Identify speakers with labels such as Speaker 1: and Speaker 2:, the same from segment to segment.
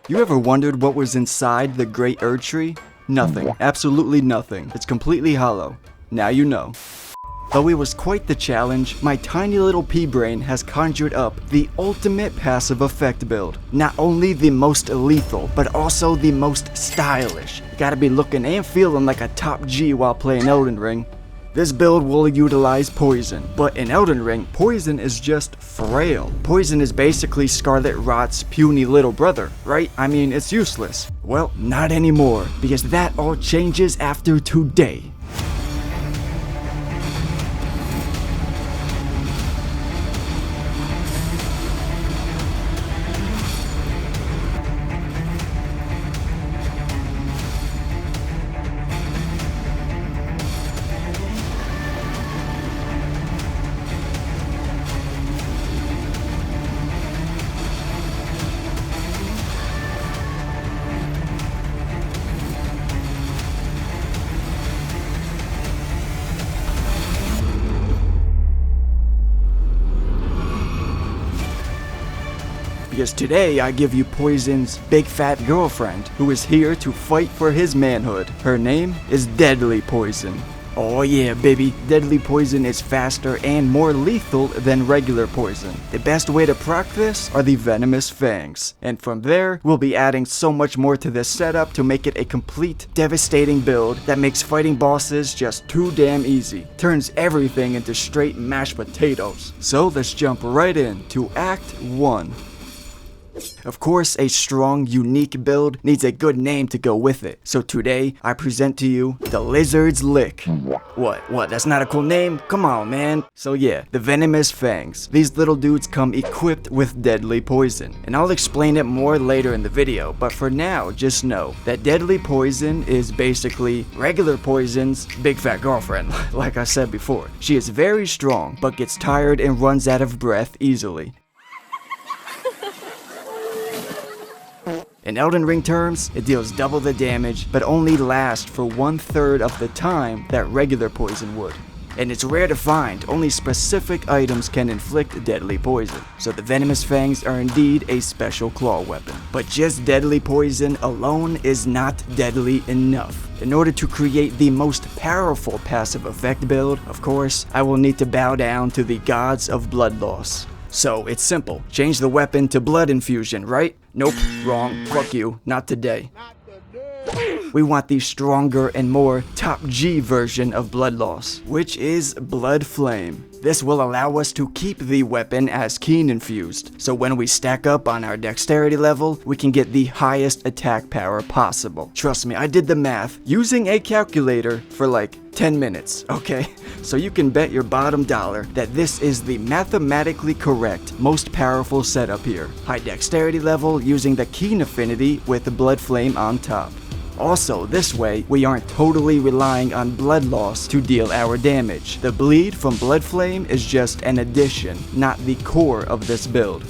Speaker 1: You ever wondered what was inside the Great Erdtree? Nothing. Absolutely nothing. It's completely hollow. Now you know. Though it was quite the challenge, my tiny little pea brain has conjured up the ultimate passive effect build. Not only the most lethal, but also the most stylish. Gotta be looking and feeling like a top G while playing Elden Ring. This build will utilize poison, but in Elden Ring, poison is just frail. Poison is basically Scarlet Rot's puny little brother, right? I mean, it's useless. Well, not anymore, because that all changes after today. Because today I give you Poison's big fat girlfriend, who is here to fight for his manhood. Her name is Deadly Poison. Oh yeah, baby, Deadly Poison is faster and more lethal than regular poison. The best way to proc this are the venomous fangs. And from there, we'll be adding so much more to this setup to make it a complete, devastating build that makes fighting bosses just too damn easy. Turns everything into straight mashed potatoes. So let's jump right in to Act 1. Of course, a strong, unique build needs a good name to go with it. So today, I present to you the Lizard's Lick. What? That's not a cool name? Come on, man. So yeah, the Venomous Fangs. These little dudes come equipped with deadly poison. And I'll explain it more later in the video, but for now, just know that Deadly Poison is basically regular poison's big fat girlfriend, like I said before. She is very strong, but gets tired and runs out of breath easily. In Elden Ring terms, it deals double the damage, but only lasts for 1/3 of the time that regular poison would. And it's rare to find, only specific items can inflict deadly poison. So the Venomous Fangs are indeed a special claw weapon. But just deadly poison alone is not deadly enough. In order to create the most powerful passive effect build, of course, I will need to bow down to the gods of blood loss. So it's simple, change the weapon to blood infusion, right? Nope, wrong, fuck you, not today. We want the stronger and more top G version of blood loss, which is Bloodflame. This will allow us to keep the weapon as keen infused, so when we stack up on our dexterity level, we can get the highest attack power possible. Trust me, I did the math using a calculator for like 10 minutes, okay? So you can bet your bottom dollar that this is the mathematically correct, most powerful setup here. High dexterity level using the keen affinity with the Bloodflame on top. Also, this way, we aren't totally relying on blood loss to deal our damage. The bleed from Bloodflame is just an addition, not the core of this build.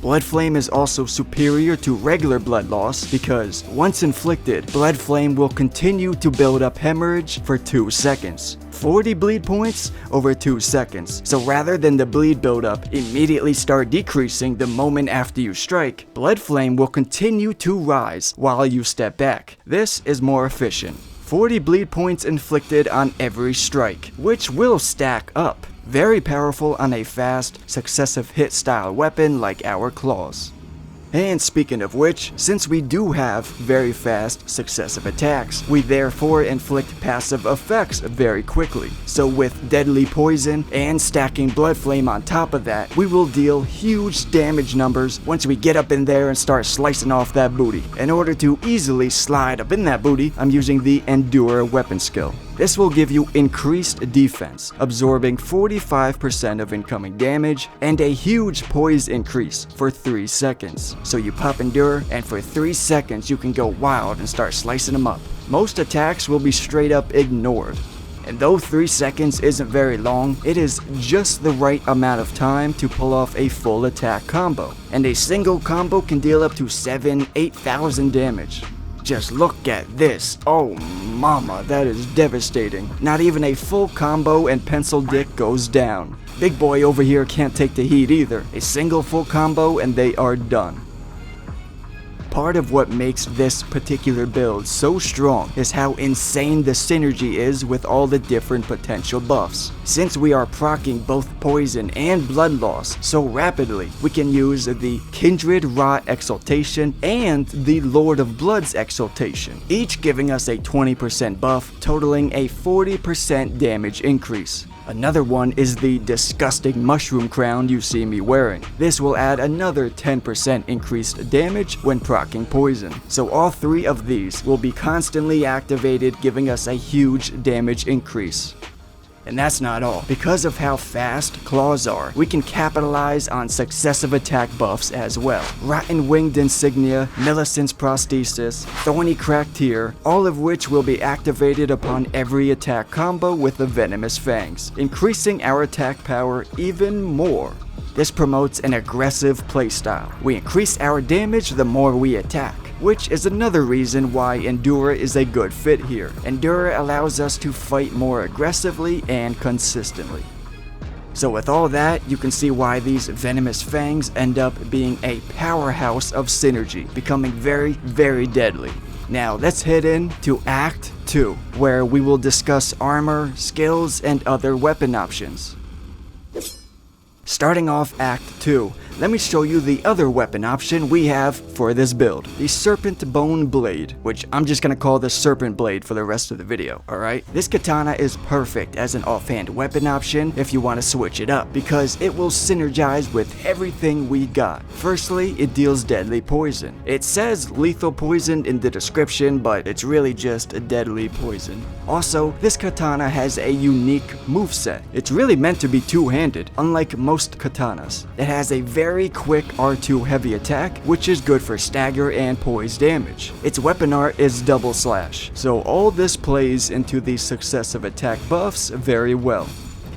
Speaker 1: Bloodflame is also superior to regular blood loss because, once inflicted, Bloodflame will continue to build up hemorrhage for 2 seconds. 40 bleed points over 2 seconds. So rather than the bleed buildup immediately start decreasing the moment after you strike, Bloodflame will continue to rise while you step back. This is more efficient. 40 bleed points inflicted on every strike, which will stack up. Very powerful on a fast, successive hit style weapon like our claws. And speaking of which, since we do have very fast, successive attacks, we therefore inflict passive effects very quickly. So with Deadly Poison and stacking Bloodflame on top of that, we will deal huge damage numbers once we get up in there and start slicing off that booty. In order to easily slide up in that booty, I'm using the Endure weapon skill. This will give you increased defense, absorbing 45% of incoming damage, and a huge poise increase for 3 seconds. So you pop Endure, and for 3 seconds you can go wild and start slicing them up. Most attacks will be straight up ignored. And though 3 seconds isn't very long, it is just the right amount of time to pull off a full attack combo. And a single combo can deal up to 7,000–8,000 damage. Just look at this. Oh mama, that is devastating. Not even a full combo and Pencil Dick goes down. Big boy over here can't take the heat either. A single full combo and they are done. part of what makes this particular build so strong is how insane the synergy is with all the different potential buffs. Since we are proccing both poison and blood loss so rapidly, we can use the Kindred Rot Exaltation and the Lord of Blood's Exaltation, each giving us a 20% buff, totaling a 40% damage increase. Another one is the disgusting mushroom crown you see me wearing. This will add another 10% increased damage when proccing poison. So all three of these will be constantly activated, giving us a huge damage increase. And that's not all. Because of how fast claws are, we can capitalize on successive attack buffs as well. Rotten Winged Insignia, Millicent's Prosthesis, Thorny Cracked Tear, all of which will be activated upon every attack combo with the Venomous Fangs, increasing our attack power even more. This promotes an aggressive playstyle. We increase our damage the more we attack, which is another reason why Endura is a good fit here. Endura allows us to fight more aggressively and consistently. So with all that, you can see why these Venomous Fangs end up being a powerhouse of synergy, becoming very, very deadly. Now let's head into Act 2, where we will discuss armor, skills, and other weapon options. Starting off Act 2, let me show you the other weapon option we have for this build, the Serpent Bone Blade, which I'm just gonna call the Serpent Blade for the rest of the video, alright? This katana is perfect as an offhand weapon option if you want to switch it up, because it will synergize with everything we got. Firstly, it deals deadly poison. It says lethal poison in the description, but it's really just a deadly poison. Also, this katana has a unique moveset. It's really meant to be two-handed, unlike most katanas. It has a very quick R2 heavy attack, which is good for stagger and poise damage. Its weapon art is double slash, so all this plays into the successive attack buffs very well.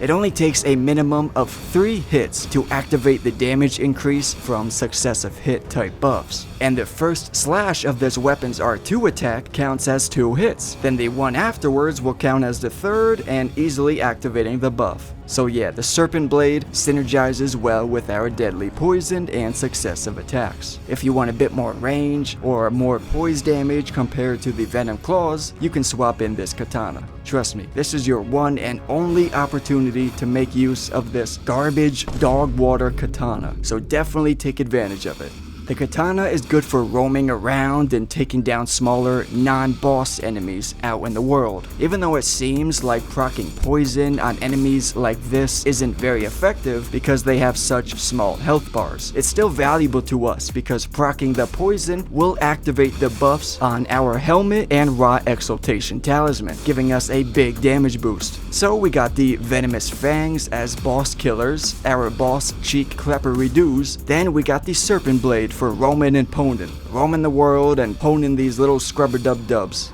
Speaker 1: It only takes a minimum of 3 hits to activate the damage increase from successive hit type buffs. And the first slash of this weapon's R2 attack counts as 2 hits. Then the one afterwards will count as the third and easily activating the buff. So yeah, the Serpent Blade synergizes well with our deadly poison and successive attacks. If you want a bit more range or more poise damage compared to the Venom Claws, you can swap in this katana. Trust me, this is your one and only opportunity to make use of this garbage dog water katana, so definitely take advantage of it. The katana is good for roaming around and taking down smaller, non-boss enemies out in the world. Even though it seems like proccing poison on enemies like this isn't very effective because they have such small health bars, it's still valuable to us because proccing the poison will activate the buffs on our helmet and Rot Exaltation Talisman, giving us a big damage boost. So we got the Venomous Fangs as boss killers, our boss cheek clapper redos, then we got the Serpent Blade for roaming and poning. Roaming the world and poning these little scrubber-dub-dubs.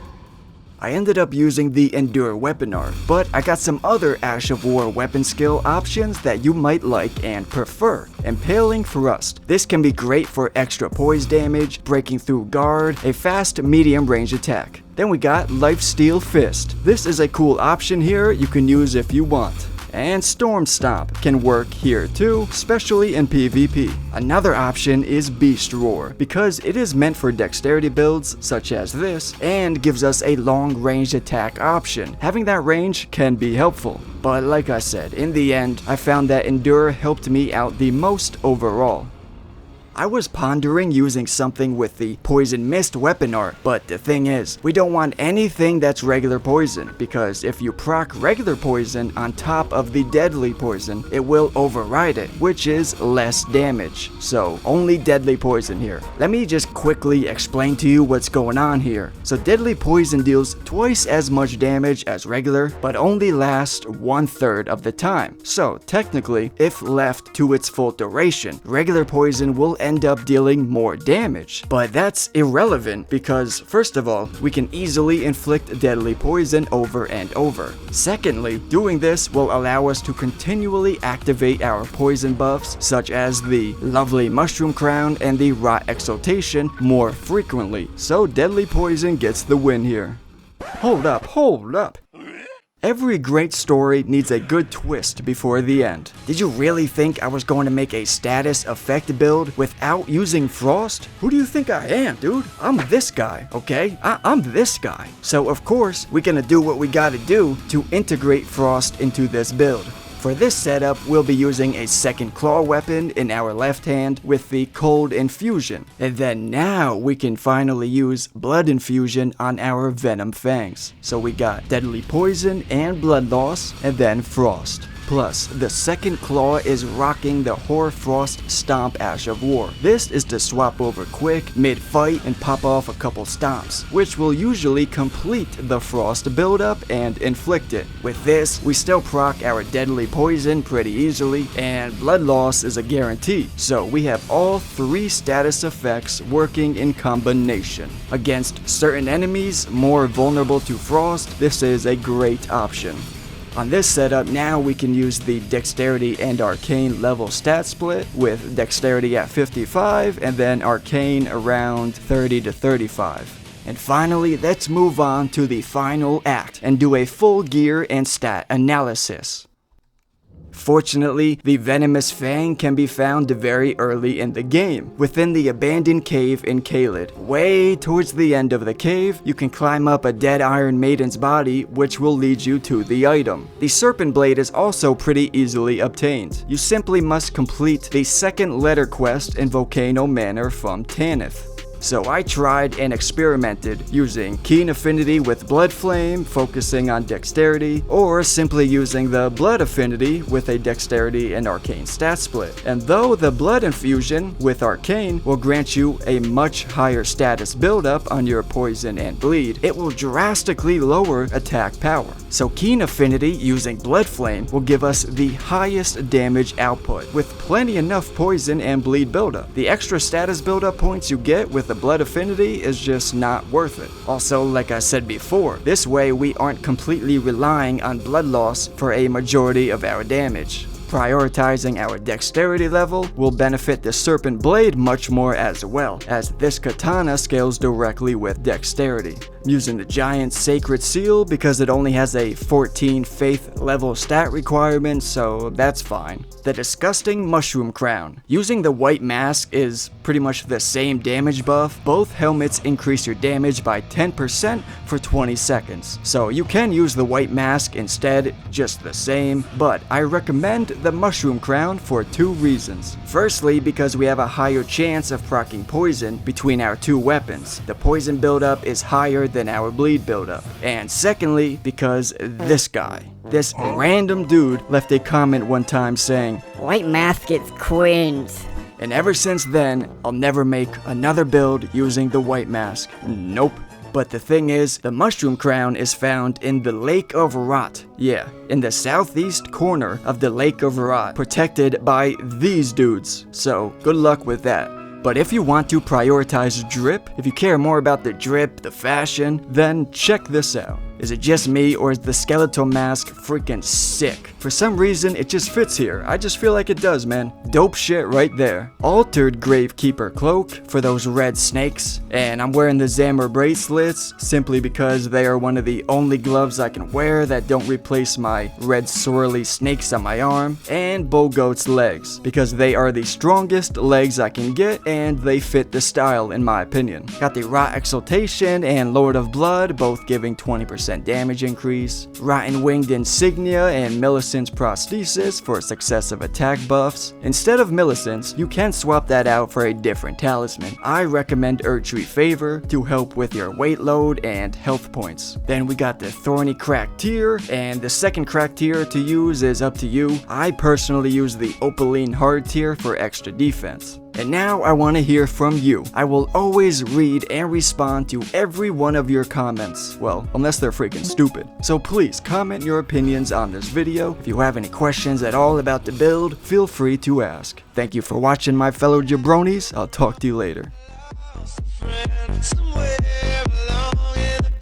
Speaker 1: I ended up using the Endure weapon art, but I got some other Ash of War weapon skill options that you might like and prefer. Impaling Thrust. This can be great for extra poise damage, breaking through guard, a fast medium range attack. Then we got Lifesteal Fist. This is a cool option here you can use if you want. And Storm Stomp can work here too, especially in PvP. Another option is Beast Roar, because it is meant for dexterity builds such as this, and gives us a long range attack option. Having that range can be helpful. But like I said, in the end, I found that Endure helped me out the most overall. I was pondering using something with the Poison Mist weapon art, but the thing is, we don't want anything that's regular poison, because if you proc regular poison on top of the deadly poison, it will override it, which is less damage. So only deadly poison here. Let me just quickly explain to you what's going on here. So deadly poison deals twice as much damage as regular, but only lasts 1/3 of the time. So technically, if left to its full duration, regular poison will end up dealing more damage. But that's irrelevant because, first of all, we can easily inflict deadly poison over and over. Secondly, doing this will allow us to continually activate our poison buffs, such as the lovely Mushroom Crown and the Rot Exaltation, more frequently. So deadly poison gets the win here. Hold up, hold up. Every great story needs a good twist before the end. Did you really think I was going to make a status effect build without using Frost? Who do you think I am, dude? I'm this guy, okay? I'm this guy. So of course, we're gonna do what we gotta do to integrate Frost into this build. For this setup, we'll be using a second claw weapon in our left hand with the cold infusion. And then now we can finally use blood infusion on our Venom fangs. So we got deadly poison and blood loss, and then frost. Plus, the second claw is rocking the Hoarfrost Stomp Ash of War. This is to swap over quick, mid-fight, and pop off a couple stomps, which will usually complete the frost buildup and inflict it. With this, we still proc our deadly poison pretty easily, and blood loss is a guarantee, so we have all three status effects working in combination. Against certain enemies more vulnerable to frost, this is a great option. On this setup, now we can use the Dexterity and Arcane level stat split, with Dexterity at 55 and then Arcane around 30 to 35. And finally, let's move on to the final act and do a full gear and stat analysis. Fortunately, the venomous Fang can be found very early in the game, within the abandoned cave in 𝘾𝙬𝙬. Way towards the end of the cave, you can climb up a dead Iron Maiden's body, which will lead you to the item. The Serpent Blade is also pretty easily obtained. You simply must complete the second letter quest in Volcano Manor from Tanith. So I tried and experimented using Keen Affinity with Bloodflame, focusing on Dexterity, or simply using the Blood Affinity with a Dexterity and Arcane stat split. And though the Blood Infusion with Arcane will grant you a much higher status buildup on your Poison and Bleed, it will drastically lower attack power. So Keen Affinity using Bloodflame will give us the highest damage output, with plenty enough Poison and Bleed buildup. The extra status buildup points you get with the Blood Affinity is just not worth it. Also, like I said before, this way we aren't completely relying on blood loss for a majority of our damage. Prioritizing our dexterity level will benefit the Serpent Blade much more as well, as this katana scales directly with dexterity. I'm using the giant sacred seal because it only has a 14 faith level stat requirement, so that's fine. The disgusting mushroom crown. Using the white mask is pretty much the same damage buff. Both helmets increase your damage by 10% for 20 seconds. So you can use the white mask instead, just the same, but I recommend the mushroom crown for two reasons. Firstly, because we have a higher chance of proccing poison between our two weapons. The poison buildup is higher than our bleed buildup. And secondly, because this random dude left a comment one time saying,
Speaker 2: "White mask is cringe."
Speaker 1: And ever since then, I'll never make another build using the white mask. Nope. But the thing is, the mushroom crown is found in the Lake of Rot. Yeah, in the southeast corner of the Lake of Rot, protected by these dudes. So, good luck with that. But if you want to prioritize drip, if you care more about the drip, the fashion, then check this out. Is it just me, or is the skeletal mask freaking sick? For some reason, it just fits here. I just feel like it does, man. Dope shit right there. Altered Gravekeeper cloak for those red snakes. And I'm wearing the Zammer bracelets simply because they are one of the only gloves I can wear that don't replace my red swirly snakes on my arm. And Bogoat's legs, because they are the strongest legs I can get, and they fit the style in my opinion. Got the Rot Exaltation and Lord of Blood, both giving 20% damage increase, Rotten Winged Insignia and Millicent's Prosthesis for successive attack buffs. Instead of Millicent's, you can swap that out for a different talisman. I recommend Erdtree Favor to help with your weight load and health points. Then we got the Thorny Crack tier, and the second crack tier to use is up to you. I personally use the Opaline Hard tier for extra defense. And now I want to hear from you. I will always read and respond to every one of your comments. Well, unless they're freaking stupid. So please comment your opinions on this video. If you have any questions at all about the build, feel free to ask. Thank you for watching, my fellow jabronis. I'll talk to you later.